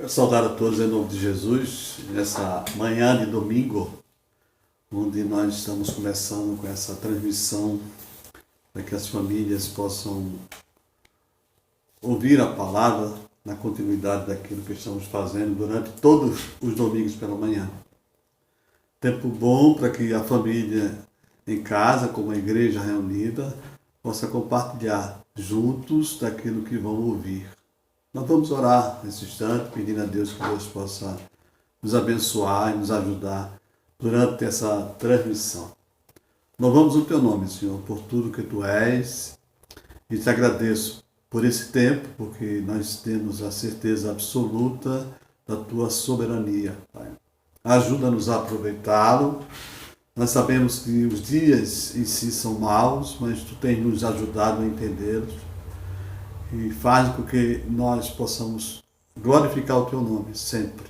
Quero saudar a todos em nome de Jesus, nessa manhã de domingo, onde nós estamos começando com essa transmissão para que as famílias possam ouvir a palavra na continuidade daquilo que estamos fazendo durante todos os domingos pela manhã. Tempo bom para que a família em casa, como a igreja reunida, possa compartilhar juntos daquilo que vão ouvir. Nós vamos orar nesse instante, pedindo a Deus que Deus possa nos abençoar e nos ajudar durante essa transmissão. Louvamos o Teu nome, Senhor, por tudo que Tu és e te agradeço por esse tempo, porque nós temos a certeza absoluta da Tua soberania, Pai. Ajuda-nos a aproveitá-lo. Nós sabemos que os dias em si são maus, mas Tu tens nos ajudado a entendê-los. E faz com que nós possamos glorificar o Teu nome sempre.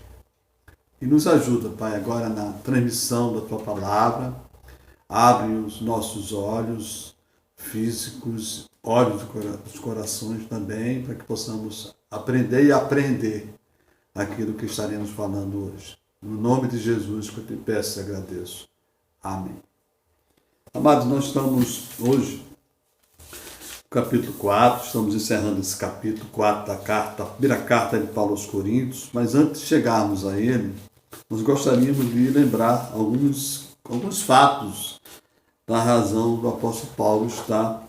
E nos ajuda, Pai, agora na transmissão da Tua palavra. Abre os nossos olhos físicos, olhos dos corações também, para que possamos aprender e aprender aquilo que estaremos falando hoje. No nome de Jesus que eu te peço e agradeço. Amém. Amados, nós estamos hoje capítulo 4, estamos encerrando esse capítulo 4 da carta, a primeira carta de Paulo aos Coríntios, mas antes de chegarmos a ele, nós gostaríamos de lembrar alguns fatos da razão do apóstolo Paulo estar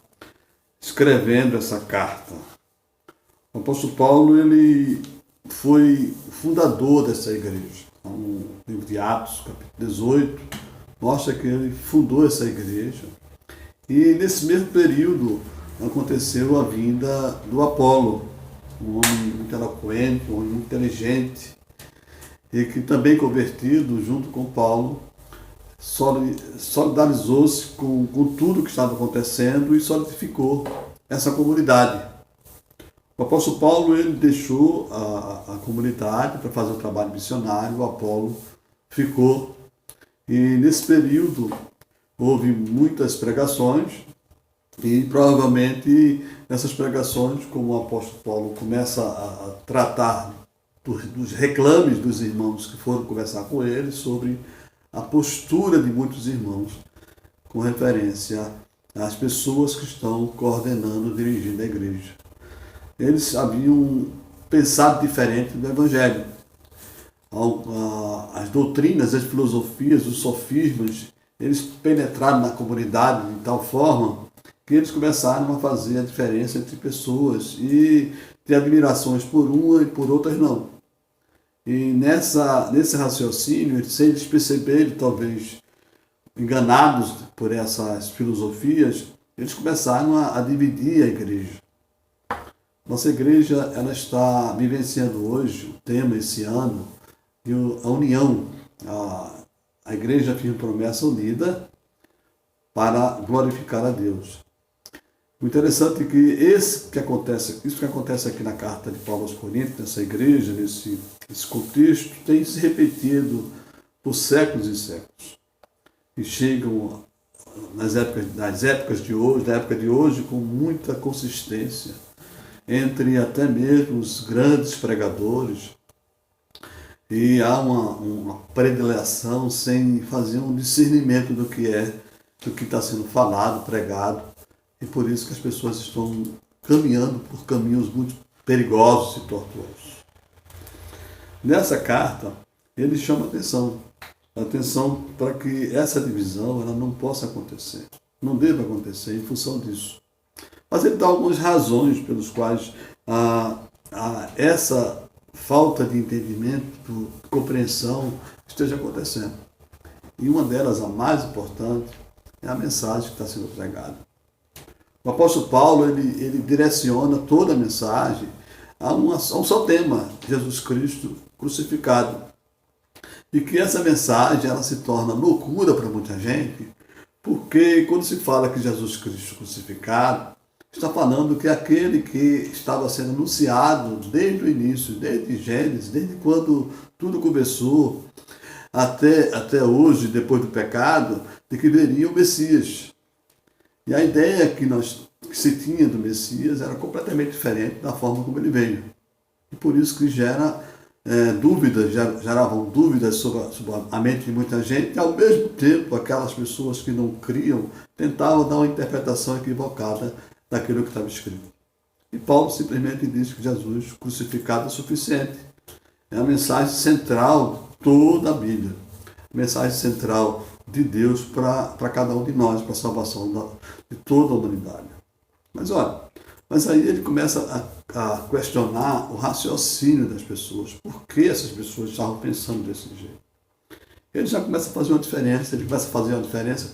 escrevendo essa carta. O apóstolo Paulo, ele foi fundador dessa igreja. No livro de Atos, capítulo 18, mostra que ele fundou essa igreja. E nesse mesmo período, aconteceu a vinda do Apolo, um homem muito eloquente, um homem muito inteligente, e que também convertido junto com Paulo, solidarizou-se com tudo que estava acontecendo e solidificou essa comunidade. O apóstolo Paulo ele deixou a comunidade para fazer o trabalho missionário, o Apolo ficou, e nesse período houve muitas pregações. E provavelmente nessas pregações, como o apóstolo Paulo começa a tratar dos reclames dos irmãos que foram conversar com ele sobre a postura de muitos irmãos com referência às pessoas que estão coordenando, dirigindo a igreja. Eles haviam pensado diferente do Evangelho. As doutrinas, as filosofias, os sofismas, eles penetraram na comunidade de tal forma que eles começaram a fazer a diferença entre pessoas e ter admirações por uma e por outras não. E nesse raciocínio, sem eles perceberem, talvez enganados por essas filosofias, eles começaram a dividir a igreja. Nossa igreja ela está vivenciando hoje, o tema esse ano, a união. A igreja firme promessa unida para glorificar a Deus. O interessante é que isso que acontece aqui na carta de Paulo aos Coríntios, nessa igreja, nesse contexto, tem se repetido por séculos e séculos. E chegam nas épocas de hoje, da época de hoje, com muita consistência, entre até mesmo os grandes pregadores, e há uma predileção sem fazer um discernimento do que está sendo falado, pregado. E por isso que as pessoas estão caminhando por caminhos muito perigosos e tortuosos. Nessa carta, ele chama atenção para que essa divisão ela não possa acontecer, não deva acontecer em função disso. Mas ele dá algumas razões pelas quais essa falta de entendimento, de compreensão esteja acontecendo. E uma delas, a mais importante, é a mensagem que está sendo pregada. O apóstolo Paulo ele direciona toda a mensagem a um só tema, Jesus Cristo crucificado. E que essa mensagem ela se torna loucura para muita gente, porque quando se fala que Jesus Cristo crucificado, está falando que aquele que estava sendo anunciado desde o início, desde Gênesis, desde quando tudo começou, até hoje, depois do pecado, de que viria o Messias. E a ideia que se tinha do Messias era completamente diferente da forma como ele veio. E por isso que gera dúvidas, geravam dúvidas sobre a mente de muita gente, e ao mesmo tempo aquelas pessoas que não criam tentavam dar uma interpretação equivocada daquilo que estava escrito. E Paulo simplesmente diz que Jesus crucificado é suficiente. É a mensagem central de toda a Bíblia. A mensagem central de Deus para cada um de nós, para a salvação de toda a humanidade. Mas aí ele começa a questionar o raciocínio das pessoas. Por que essas pessoas estavam pensando desse jeito? Ele já começa a fazer uma diferença,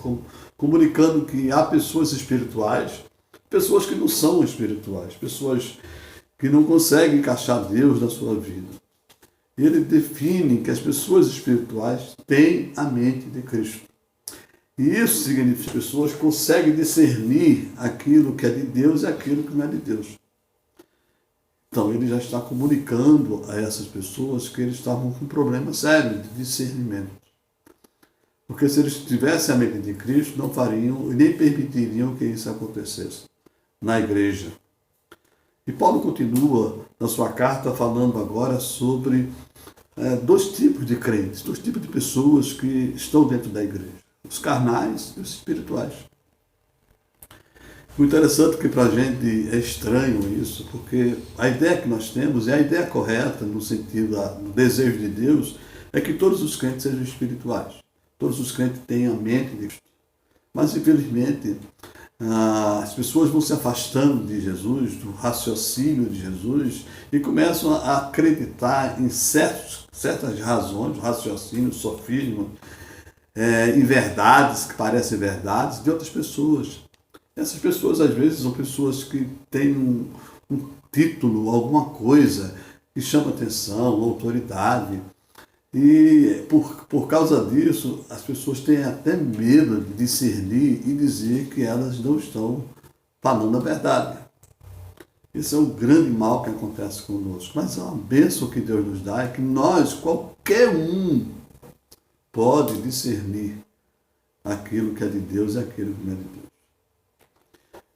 comunicando que há pessoas espirituais, pessoas que não são espirituais, pessoas que não conseguem encaixar Deus na sua vida. E ele define que as pessoas espirituais têm a mente de Cristo. E isso significa que as pessoas conseguem discernir aquilo que é de Deus e aquilo que não é de Deus. Então ele já está comunicando a essas pessoas que eles estavam com um problema sério de discernimento. Porque se eles tivessem a mente de Cristo, não fariam e nem permitiriam que isso acontecesse na igreja. E Paulo continua na sua carta falando agora sobre dois tipos de crentes, dois tipos de pessoas que estão dentro da igreja. Os carnais e os espirituais. O interessante é que para a gente é estranho isso, porque a ideia que nós temos é a ideia correta, no sentido do desejo de Deus, é que todos os crentes sejam espirituais. Todos os crentes tenham a mente de Cristo. Mas, infelizmente, as pessoas vão se afastando de Jesus, do raciocínio de Jesus, e começam a acreditar em certas razões, raciocínio, sofismo, em verdades que parecem verdades de outras pessoas. Essas pessoas, às vezes, são pessoas que têm um título, alguma coisa que chama atenção, autoridade. E por causa disso, as pessoas têm até medo de discernir e dizer que elas não estão falando a verdade. Esse é um grande mal que acontece conosco. Mas é uma bênção que Deus nos dá, é que nós, qualquer um, pode discernir aquilo que é de Deus e aquilo que não é de Deus.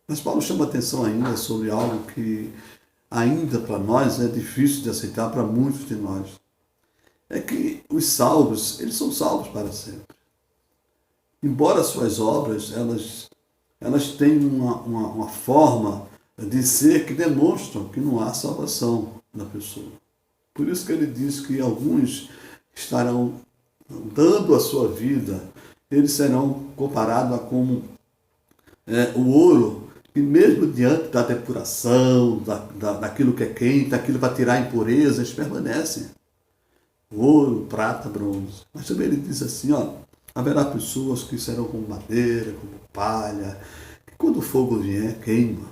Mas Paulo chama atenção ainda sobre algo que ainda para nós é difícil de aceitar para muitos de nós. É que os salvos, eles são salvos para sempre. Embora suas obras, elas têm uma forma de ser que demonstram que não há salvação na pessoa. Por isso que ele diz que alguns estarão dando a sua vida, eles serão comparados a como o ouro, que mesmo diante da depuração, daquilo que é quente, daquilo para tirar impurezas, permanecem. Ouro, prata, bronze. Mas também ele diz assim, haverá pessoas que serão como madeira, como palha, que quando o fogo vier, queima.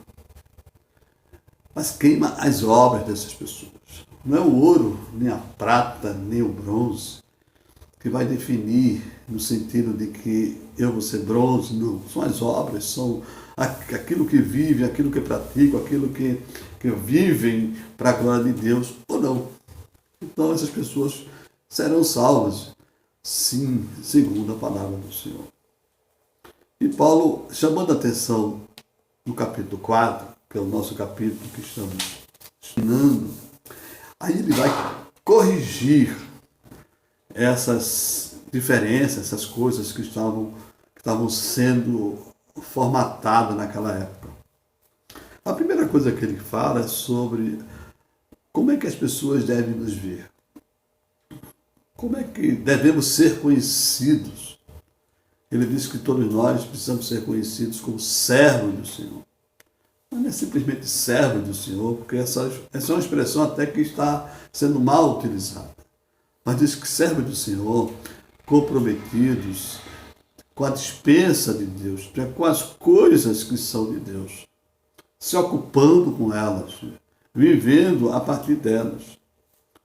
Mas queima as obras dessas pessoas. Não é o ouro, nem a prata, nem o bronze que vai definir no sentido de que eu vou ser bronze, não. São as obras, são aquilo que vive, aquilo que pratica, aquilo que vivem para a glória de Deus ou não. Então essas pessoas serão salvas, sim, segundo a palavra do Senhor. E Paulo, chamando a atenção no capítulo 4, que é o nosso capítulo que estamos estudando, aí ele vai corrigir essas diferenças, essas coisas que estavam sendo formatadas naquela época. A primeira coisa que ele fala é sobre como é que as pessoas devem nos ver. Como é que devemos ser conhecidos? Ele diz que todos nós precisamos ser conhecidos como servos do Senhor. Não é simplesmente servo do Senhor, porque essa é uma expressão até que está sendo mal utilizada. Mas diz que servos do Senhor, comprometidos com a dispensa de Deus, com as coisas que são de Deus, se ocupando com elas, vivendo a partir delas,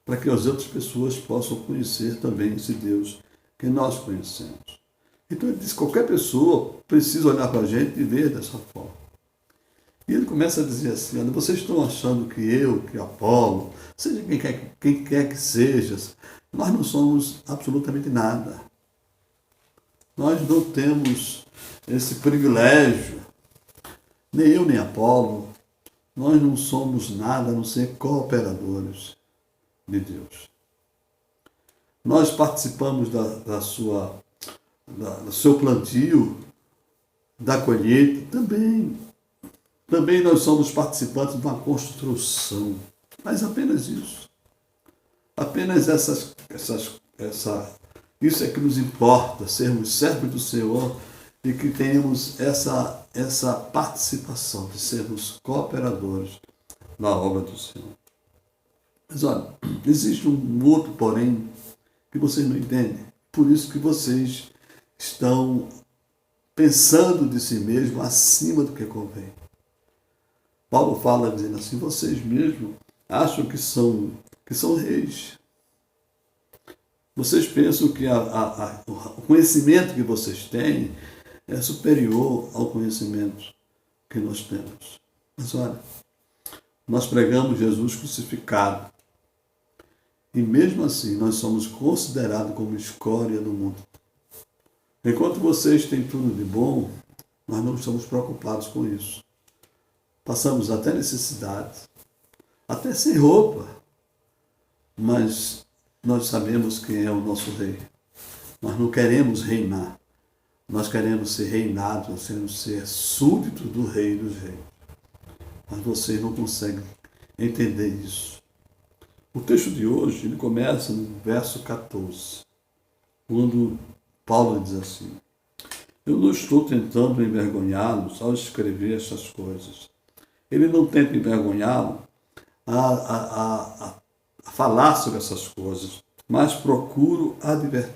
para que as outras pessoas possam conhecer também esse Deus que nós conhecemos. Então ele diz que qualquer pessoa precisa olhar para a gente e ver dessa forma. E ele começa a dizer assim, vocês estão achando que eu, que Apolo, seja quem quer que seja, nós não somos absolutamente nada. Nós não temos esse privilégio, nem eu nem Apolo, nós não somos nada a não ser cooperadores de Deus. Nós participamos do seu plantio, da colheita, também. Também nós somos participantes de uma construção. Mas apenas isso. Apenas isso é que nos importa, sermos servos do Senhor e que tenhamos essa participação, de sermos cooperadores na obra do Senhor. Mas olha, existe um outro porém que vocês não entendem. Por isso que vocês estão pensando de si mesmo acima do que convém. Paulo fala dizendo assim, vocês mesmos acham que são reis. Vocês pensam que o conhecimento que vocês têm é superior ao conhecimento que nós temos. Mas olha, nós pregamos Jesus crucificado. E mesmo assim, nós somos considerados como escória do mundo. Enquanto vocês têm tudo de bom, nós não estamos preocupados com isso. Passamos até necessidade, até sem roupa, mas nós sabemos quem é o nosso rei. Nós não queremos reinar, nós queremos ser reinados, nós queremos ser súditos do rei dos reis. Mas vocês não conseguem entender isso. O texto de hoje, ele começa no verso 14, quando Paulo diz assim, eu não estou tentando envergonhá-los ao escrever estas coisas. Ele não tenta envergonhá-lo a falar sobre essas coisas, mas procuro advertir.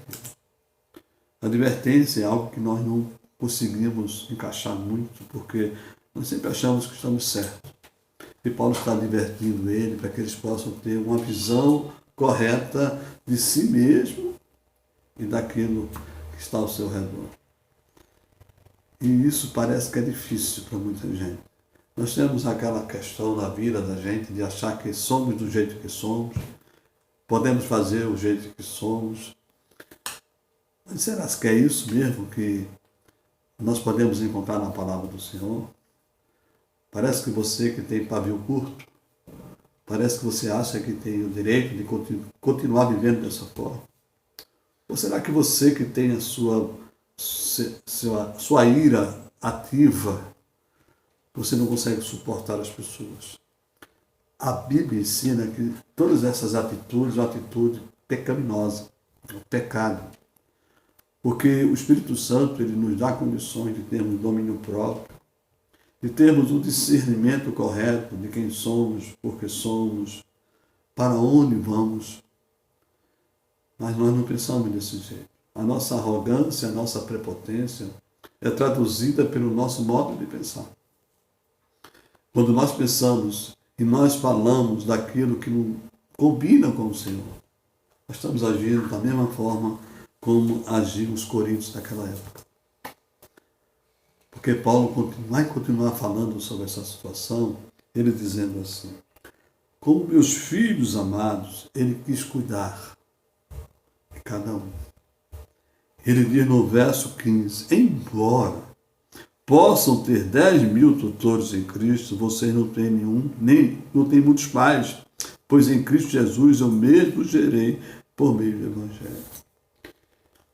Advertência é algo que nós não conseguimos encaixar muito, porque nós sempre achamos que estamos certos. E Paulo está advertindo ele para que eles possam ter uma visão correta de si mesmo e daquilo que está ao seu redor. E isso parece que é difícil para muita gente. Nós temos aquela questão na vida da gente de achar que somos do jeito que somos, podemos fazer o jeito que somos. Mas será que é isso mesmo que nós podemos encontrar na palavra do Senhor? Parece que você que tem pavio curto, parece que você acha que tem o direito de continuar vivendo dessa forma. Ou será que você que tem a sua ira ativa, você não consegue suportar as pessoas? A Bíblia ensina que todas essas atitudes são atitude pecaminosa, pecado. Porque o Espírito Santo ele nos dá condições de termos domínio próprio, de termos o discernimento correto de quem somos, porque somos, para onde vamos. Mas nós não pensamos desse jeito. A nossa arrogância, a nossa prepotência é traduzida pelo nosso modo de pensar. Quando nós pensamos e nós falamos daquilo que não combina com o Senhor, nós estamos agindo da mesma forma como agiam os coríntios naquela época. Porque Paulo vai continuar falando sobre essa situação, ele dizendo assim, como meus filhos amados, ele quis cuidar de cada um. Ele diz no verso 15, embora possam ter 10.000 tutores em Cristo, vocês não têm nenhum, nem não têm muitos pais, pois em Cristo Jesus eu mesmo gerei por meio do Evangelho.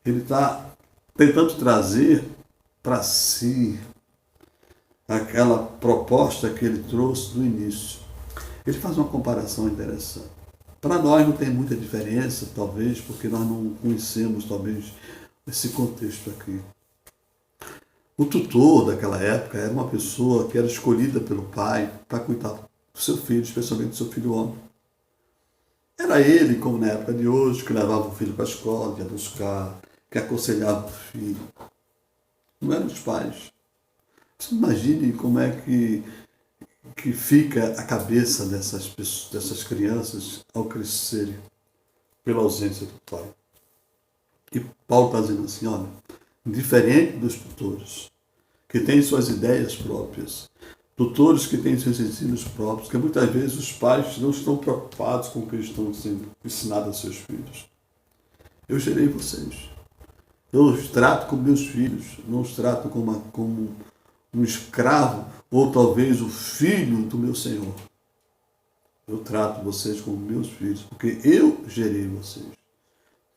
Ele está tentando trazer para si aquela proposta que ele trouxe do início. Ele faz uma comparação interessante. Para nós não tem muita diferença, talvez, porque nós não conhecemos, talvez, esse contexto aqui. O tutor daquela época era uma pessoa que era escolhida pelo pai para cuidar do seu filho, especialmente do seu filho homem. Era ele, como na época de hoje, que levava o filho para a escola, que ia buscar, que aconselhava o filho. Não eram os pais. Você imagine como é que fica a cabeça dessas crianças ao crescerem pela ausência do pai. E Paulo está dizendo assim, olha, diferente dos tutores, que têm suas ideias próprias, tutores que têm seus ensinos próprios, que muitas vezes os pais não estão preocupados com o que estão sendo ensinados aos seus filhos. Eu gerei vocês. Eu os trato como meus filhos, não os trato como um escravo ou talvez o filho do meu Senhor. Eu trato vocês como meus filhos, porque eu gerei vocês.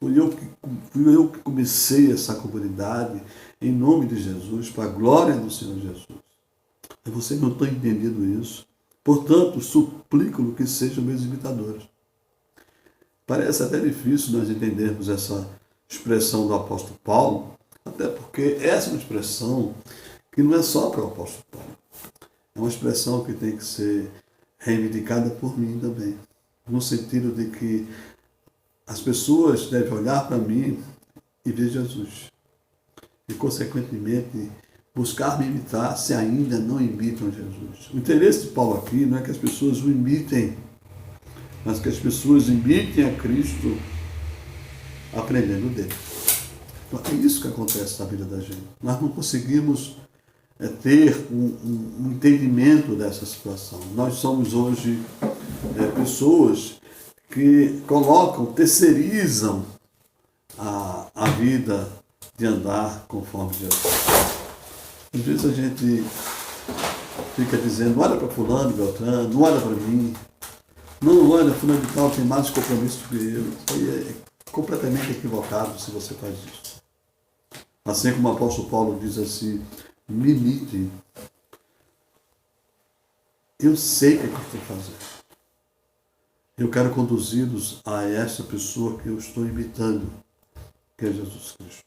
fui eu que comecei essa comunidade em nome de Jesus, para a glória do Senhor Jesus. E vocês não estão entendendo isso. Portanto, suplico que sejam meus imitadores. Parece até difícil nós entendermos essa expressão do apóstolo Paulo, até porque essa é uma expressão que não é só para o apóstolo Paulo. É uma expressão que tem que ser reivindicada por mim também. No sentido de que as pessoas devem olhar para mim e ver Jesus. E, consequentemente, buscar me imitar se ainda não imitam Jesus. O interesse de Paulo aqui não é que as pessoas o imitem, mas que as pessoas imitem a Cristo aprendendo dele. Então, é isso que acontece na vida da gente. Nós não conseguimos ter um entendimento dessa situação. Nós somos hoje pessoas que colocam, terceirizam a vida de andar conforme Jesus. Às vezes a gente fica dizendo, olha para fulano, Beltrano, não olha para mim. Não, olha, fulano de tal tem mais compromisso que eu. Isso aí é completamente equivocado se você faz isso. Assim como o apóstolo Paulo diz assim, me imitem. Eu sei o que eu estou fazendo. Eu quero conduzi-los a essa pessoa que eu estou imitando, que é Jesus Cristo.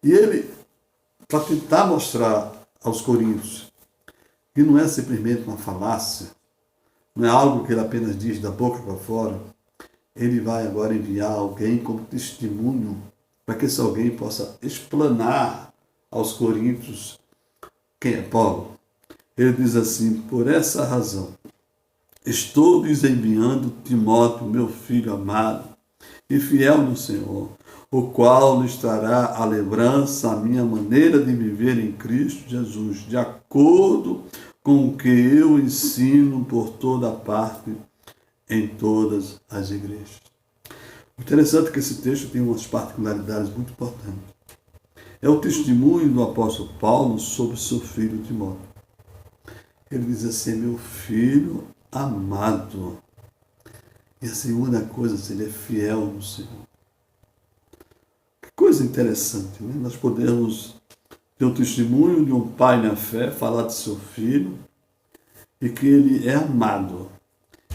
E ele, para tentar mostrar aos coríntios que não é simplesmente uma falácia, não é algo que ele apenas diz da boca para fora, ele vai agora enviar alguém como testemunho para que esse alguém possa explanar aos coríntios quem é Paulo. Ele diz assim, por essa razão, estou lhes enviando Timóteo, meu filho amado e fiel no Senhor, o qual lhes trará a lembrança, a minha maneira de viver em Cristo Jesus, de acordo com o que eu ensino por toda parte, em todas as igrejas. O interessante é que esse texto tem umas particularidades muito importantes. É o testemunho do apóstolo Paulo sobre seu filho Timóteo. Ele diz assim, meu filho amado. E a segunda coisa, ele é fiel no Senhor. Que coisa interessante, né? Nós podemos ter o testemunho de um pai na fé, falar de seu filho, e que ele é amado,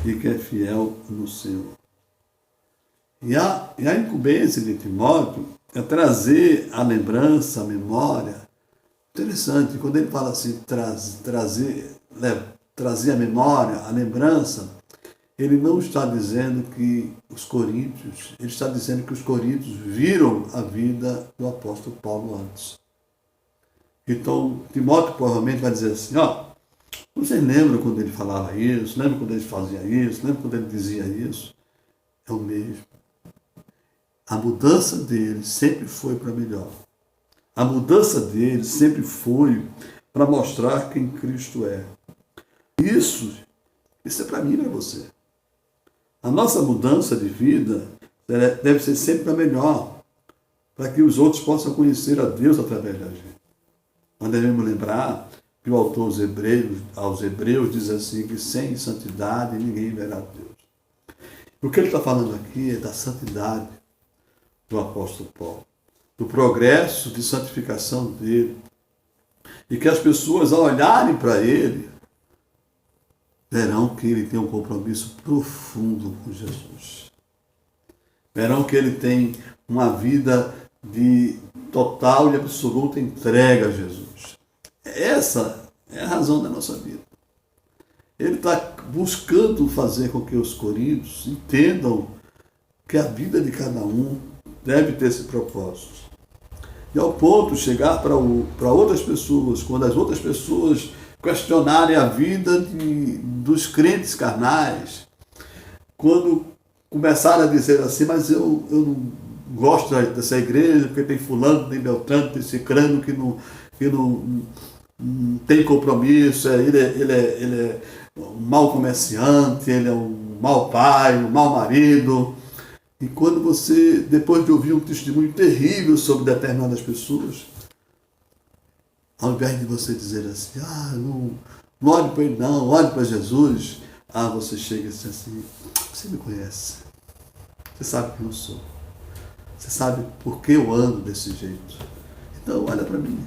e que é fiel no Senhor. E a incumbência de Timóteo é trazer a lembrança, a memória. Interessante, quando ele fala assim, trazer a memória, a lembrança, ele não está dizendo que os coríntios, ele está dizendo que os coríntios viram a vida do apóstolo Paulo antes. Então, Timóteo provavelmente vai dizer assim, você lembra quando ele falava isso? Lembra quando ele fazia isso? Lembra quando ele dizia isso? É o mesmo. A mudança dele sempre foi para melhor. A mudança dele sempre foi para mostrar quem Cristo é. Isso é para mim e para você. A nossa mudança de vida deve ser sempre para melhor, para que os outros possam conhecer a Deus através da gente. Nós devemos lembrar que o autor aos Hebreus diz assim, que sem santidade ninguém verá Deus. O que ele está falando aqui é da santidade do apóstolo Paulo, do progresso de santificação dele, e que as pessoas, ao olharem para ele, verão que ele tem um compromisso profundo com Jesus. Verão que ele tem uma vida de total e absoluta entrega a Jesus. Essa é a razão da nossa vida. Ele está buscando fazer com que os coríntios entendam que a vida de cada um deve ter esse propósito. E ao ponto de chegar para outras pessoas, quando as outras pessoas questionarem a vida dos crentes carnais, quando começarem a dizer assim, mas eu não gosto dessa igreja, porque tem fulano, tem Beltrano, tem cicrano que não tem compromisso, ele é um mau comerciante, ele é um mau pai, um mau marido. E quando você, depois de ouvir um testemunho terrível sobre determinadas pessoas, ao invés de você dizer assim, não olhe para ele não, olhe para Jesus, você chega e diz assim, você me conhece, Você sabe quem eu sou. Você sabe por que eu ando desse jeito. Então, olha para mim.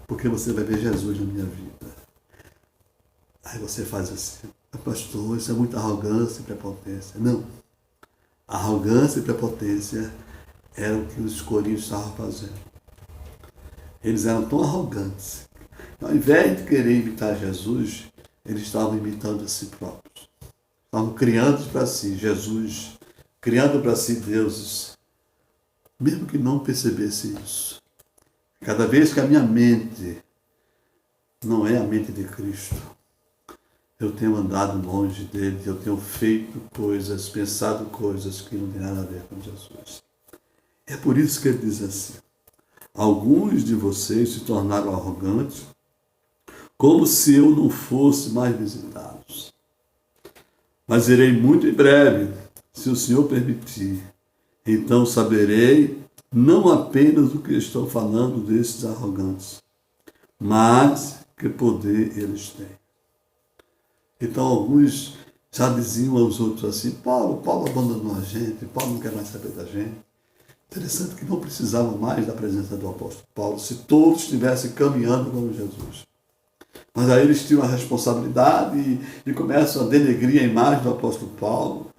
Porque você vai ver Jesus na minha vida. Aí você faz assim, pastor, isso é muita arrogância e prepotência. Não. Arrogância e prepotência era o que os coríntios estavam fazendo. Eles eram tão arrogantes. Ao invés de querer imitar Jesus, eles estavam imitando a si próprios. Estavam criando para si Jesus, criando para si deuses, mesmo que não percebesse isso. Cada vez que a minha mente não é a mente de Cristo, eu tenho andado longe dele, eu tenho feito coisas, pensado coisas que não têm nada a ver com Jesus. É por isso que ele diz assim, alguns de vocês se tornaram arrogantes, como se eu não fosse mais visitados. Mas irei muito em breve, se o Senhor permitir. Então saberei não apenas o que estou falando desses arrogantes, mas que poder eles têm. Então alguns já diziam aos outros assim, Paulo abandonou a gente, Paulo não quer mais saber da gente. Interessante que não precisavam mais da presença do apóstolo Paulo, se todos estivessem caminhando como Jesus. Mas aí eles tiram a responsabilidade e começam a denegrir a imagem do apóstolo Paulo.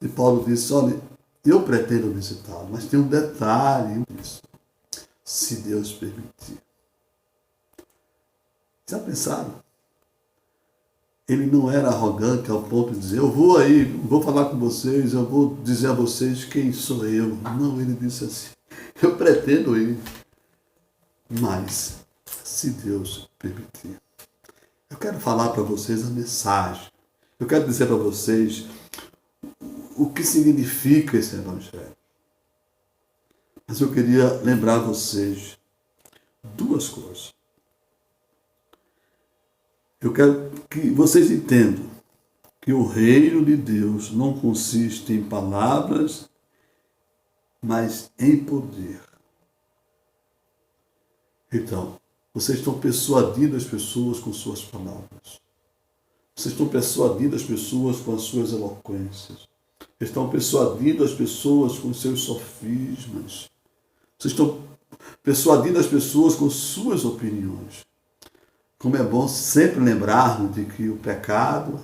E Paulo disse, olha, eu pretendo visitá-lo, mas tem um detalhe nisso, se Deus permitir. Já pensaram? Ele não era arrogante ao ponto de dizer, eu vou aí, vou falar com vocês, eu vou dizer a vocês quem sou eu. Não, ele disse assim, eu pretendo ir, mas se Deus permitir. Eu quero falar para vocês a mensagem. Eu quero dizer para vocês o que significa esse evangelho. Mas eu queria lembrar vocês duas coisas. Eu quero que vocês entendam que o reino de Deus não consiste em palavras, mas em poder. Então, vocês estão persuadindo as pessoas com suas palavras. Vocês estão persuadindo as pessoas com as suas eloquências. Estão persuadindo as pessoas com seus sofismas. Vocês estão persuadindo as pessoas com suas opiniões. Como é bom sempre lembrarmos de que o pecado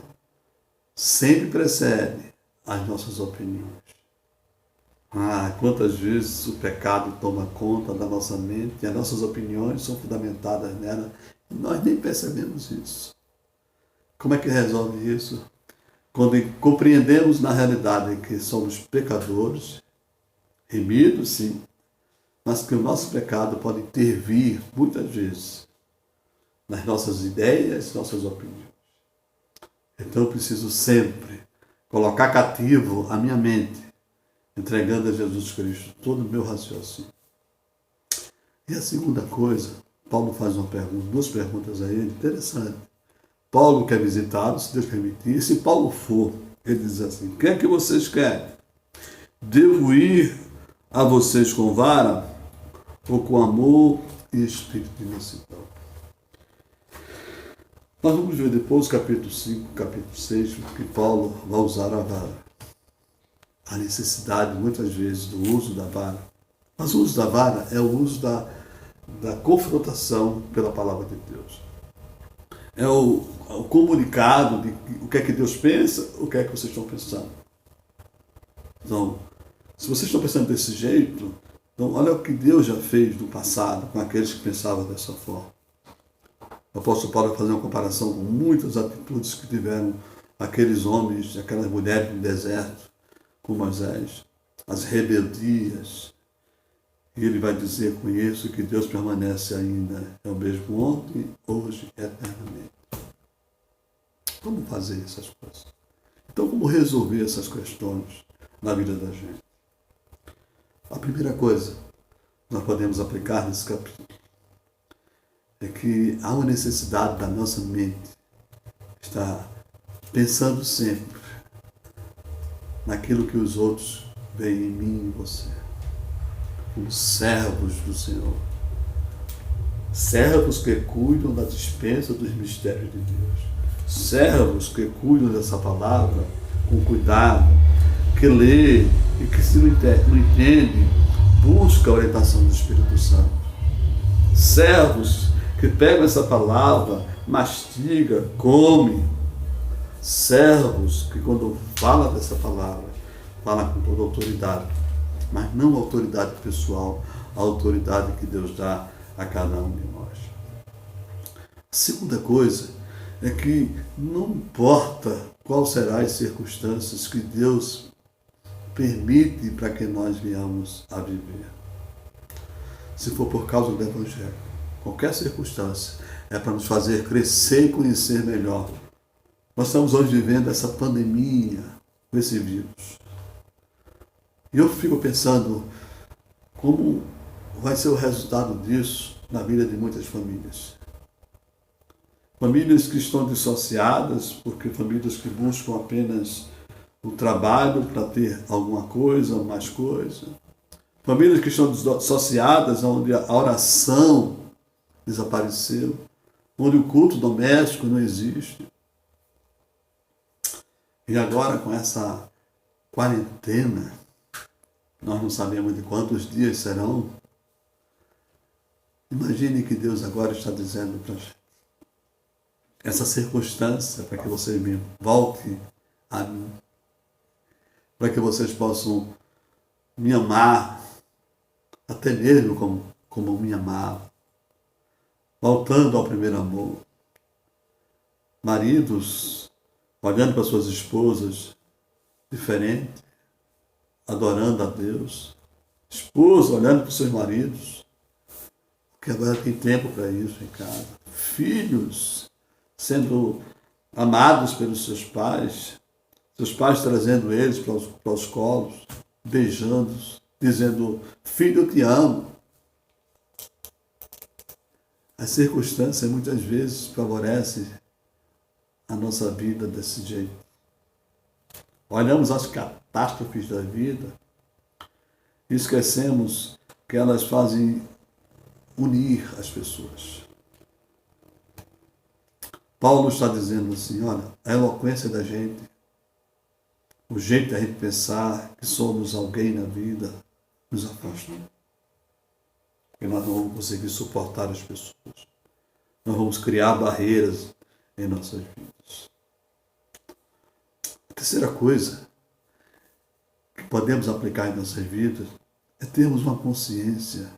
sempre precede as nossas opiniões. Quantas vezes o pecado toma conta da nossa mente e as nossas opiniões são fundamentadas nela e nós nem percebemos isso. Como é que resolve isso? Quando compreendemos na realidade que somos pecadores, remidos sim, mas que o nosso pecado pode intervir muitas vezes nas nossas ideias, nossas opiniões. Então eu preciso sempre colocar cativo a minha mente, entregando a Jesus Cristo todo o meu raciocínio. E a segunda coisa, Paulo faz duas perguntas a ele, interessante. Paulo quer visitá-lo, se Deus permitir. E se Paulo for, ele diz assim, o que é que vocês querem? Devo ir a vocês com vara ou com amor e espírito de mansidão? Nós vamos ver depois, capítulo 5, capítulo 6, que Paulo vai usar a vara. A necessidade, muitas vezes, do uso da vara. Mas o uso da vara é o uso da confrontação pela palavra de Deus. É o comunicado de o que é que Deus pensa, o que é que vocês estão pensando. Então, se vocês estão pensando desse jeito, então olha o que Deus já fez no passado com aqueles que pensavam dessa forma. O apóstolo Paulo vai fazer uma comparação com muitas atitudes que tiveram aqueles homens, aquelas mulheres no deserto, com Moisés, as rebeldias. E ele vai dizer com isso que Deus permanece ainda, é o mesmo ontem, hoje e eternamente. Como fazer essas coisas? Então, como resolver essas questões na vida da gente? A primeira coisa que nós podemos aplicar nesse capítulo é que há uma necessidade da nossa mente estar pensando sempre naquilo que os outros veem em mim e em você, como servos do Senhor. Servos que cuidam da dispensa dos mistérios de Deus. Servos que cuidam dessa palavra com cuidado, que lê e que se não entende, busca a orientação do Espírito Santo. Servos que pegam essa palavra, mastiga, come. Servos que quando fala dessa palavra, fala com toda autoridade, mas não autoridade pessoal, a autoridade que Deus dá a cada um de nós. A segunda coisa é que não importa quais serão as circunstâncias que Deus permite para que nós venhamos a viver. Se for por causa do Evangelho, qualquer circunstância é para nos fazer crescer e conhecer melhor. Nós estamos hoje vivendo essa pandemia, com esse vírus. E eu fico pensando como vai ser o resultado disso na vida de muitas famílias. Famílias que estão dissociadas, porque famílias que buscam apenas o trabalho para ter alguma coisa, mais coisa. Famílias que estão dissociadas, onde a oração desapareceu, onde o culto doméstico não existe. E agora, com essa quarentena, nós não sabemos de quantos dias serão. Imagine que Deus agora está dizendo para a gente, essa circunstância para que vocês me voltem a mim, para que vocês possam me amar, até mesmo como me amavam, voltando ao primeiro amor. Maridos olhando para suas esposas diferente, adorando a Deus. Esposa olhando para os seus maridos, porque agora tem tempo para isso em casa. Filhos sendo amados pelos seus pais trazendo eles para os colos, beijando-os, dizendo, filho, eu te amo. As circunstâncias muitas vezes favorecem a nossa vida desse jeito. Olhamos as catástrofes da vida e esquecemos que elas fazem unir as pessoas. Paulo está dizendo assim, olha, a eloquência da gente, o jeito da gente pensar que somos alguém na vida, nos afasta. Porque nós não vamos conseguir suportar as pessoas. Nós vamos criar barreiras em nossas vidas. A terceira coisa que podemos aplicar em nossas vidas é termos uma consciência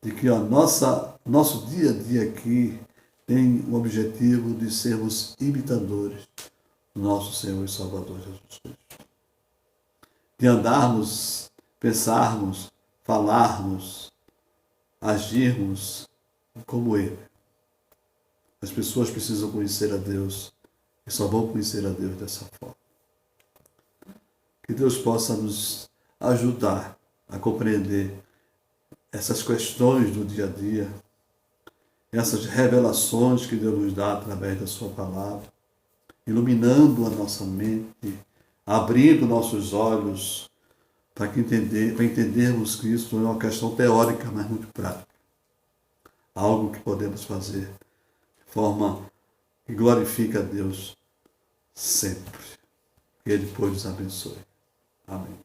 de que nosso dia a dia aqui tem o objetivo de sermos imitadores do nosso Senhor e Salvador Jesus Cristo. De andarmos, pensarmos, falarmos, agirmos como Ele. As pessoas precisam conhecer a Deus e só vão conhecer a Deus dessa forma. Que Deus possa nos ajudar a compreender essas questões do dia a dia, essas revelações que Deus nos dá através da sua palavra, iluminando a nossa mente, abrindo nossos olhos para entendermos que isso não é uma questão teórica, mas muito prática. Algo que podemos fazer de forma que glorifique a Deus sempre. Que Ele, pois, nos abençoe. Amém.